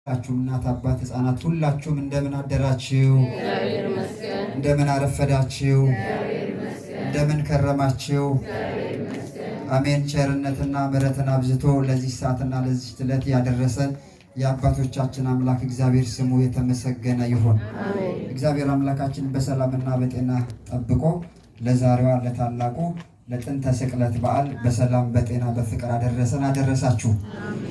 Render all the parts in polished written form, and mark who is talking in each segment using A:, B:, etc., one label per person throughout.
A: ሁላችሁም እናት አባት ህፃናት ሁላችሁም እንደምን አደራችሁ?
B: እግዚአብሔር ይመስገን።
A: እንደምን አረፈዳችሁ?
B: እግዚአብሔር ይመስገን።
A: እንደምን ከረማችሁ?
B: እግዚአብሔር ይመስገን።
A: አሜን። ቸርነትና ምሕረትን አብዝቶ ለዚህ ሰዓትና ለዚህ ዕለት ያደረሰን የአባቶቻችን አምላክ እግዚአብሔር ስሙ የተመሰገነ ይሁን።
B: አሜን።
A: እግዚአብሔር አምላካችን በሰላምና በጤና ጠብቆ ለዛሬዋ ለታላቁ ለጥንተ ስቅለት በዓል በሰላም በጤና በፍቅር አደረሰን አደረሳችሁ።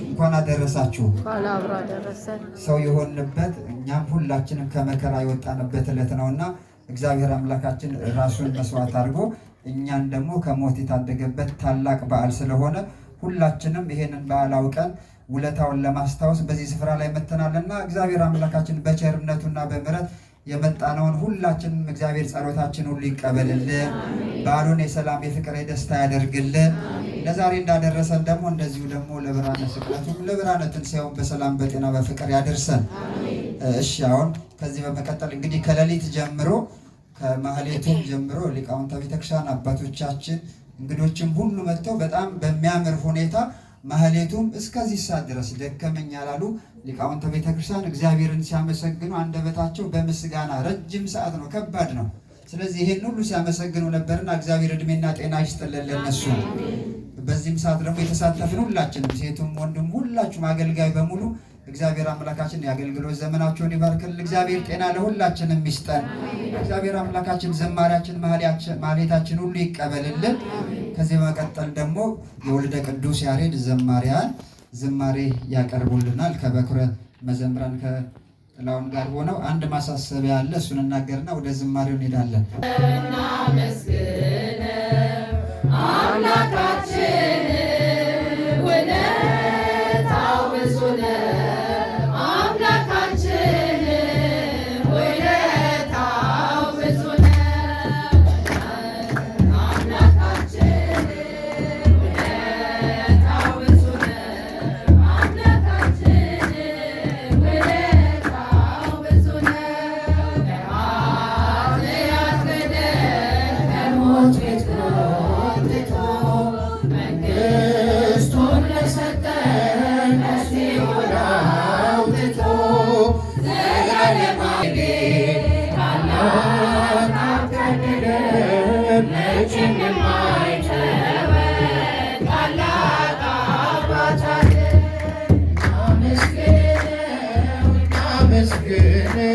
A: እንኳን አደረሳችሁ።
B: እንኳን አብሮ አደረሰን።
A: ሰው የሆንበት እኛም ሁላችንም ከመከራ የወጣንበት ዕለት ነውና እግዚአብሔር አምላካችን ራሱን መስዋዕት አድርጎ እኛን ደግሞ ከሞት የታደገበት ታላቅ በዓል ስለሆነ ሁላችንም ይሄንን በዓል አውቀን ውለታውን ለማስታወስ በዚህ ስፍራ ላይ መተናልና እግዚአብሔር አምላካችን በቸርነቱና በምሕረት የመጣነውን ሁላችንም እግዚአብሔር ጸሎታችን ሁሉ ይቀበልልን። በዓሉን የሰላም የፍቅር የደስታ ያደርግልን። ለዛሬ እንዳደረሰን ደግሞ እንደዚሁ ደግሞ ለብርሃነ ስቅለቱ ለብርሃነ ትንሣኤውን በሰላም በጤና በፍቅር ያደርሰን። እሺ አሁን ከዚህ በመቀጠል እንግዲህ ከሌሊት ጀምሮ ከማህሌቱም ጀምሮ ሊቃውንተ ቤተክርስቲያን አባቶቻችን እንግዶችም ሁሉ መጥተው በጣም በሚያምር ሁኔታ ማህሌቱም እስከዚህ ሰዓት ድረስ ደከመኝ ያላሉ ሊቃውንተ ቤተክርስቲያን እግዚአብሔርን ሲያመሰግኑ አንደበታቸው በምስጋና ረጅም ሰዓት ነው፣ ከባድ ነው። ስለዚህ ይሄን ሁሉ ሲያመሰግኑ ነበርና እግዚአብሔር እድሜና ጤና ይስጥልን ለነሱ። በዚህም ሰዓት ደግሞ የተሳተፍን ሁላችንም ሴቱም ወንድም ሁላችሁም አገልጋይ በሙሉ እግዚአብሔር አምላካችን የአገልግሎት ዘመናቸውን ይባርክልን። እግዚአብሔር ጤና ለሁላችንም ይስጠን። እግዚአብሔር አምላካችን ዘማሪያችን ማህሌታችን ሁሉ ይቀበልልን። ከዚህ በመቀጠል ደግሞ የወልደ ቅዱስ ያሬድ ዘማሪያን ዝማሬ ያቀርቡልናል። ከበኩረ መዘምራን ከጥላውን ጋር ሆነው አንድ ማሳሰቢያ አለ። እሱን እናገርና ወደ ዝማሬው እንሄዳለን።
B: አምላካችን ውለታው ብዙ ነው። አምላካችን ውለታው ብዙ ነው። አምላካችን ውለታው ብዙ ነው። አምላካችን ውለታው ብዙ ነው። ከኃጢአት በደል ከሞት ቤት ጎትቶ መንግሥቱን ለሰጠን ከሲኦል አውጥቶ ዘላለማዊ ቤት ታላቅ አድርጎን መቼም የማይተወን ታላቅ አባት አለን። እናመስግነው እናመስግነው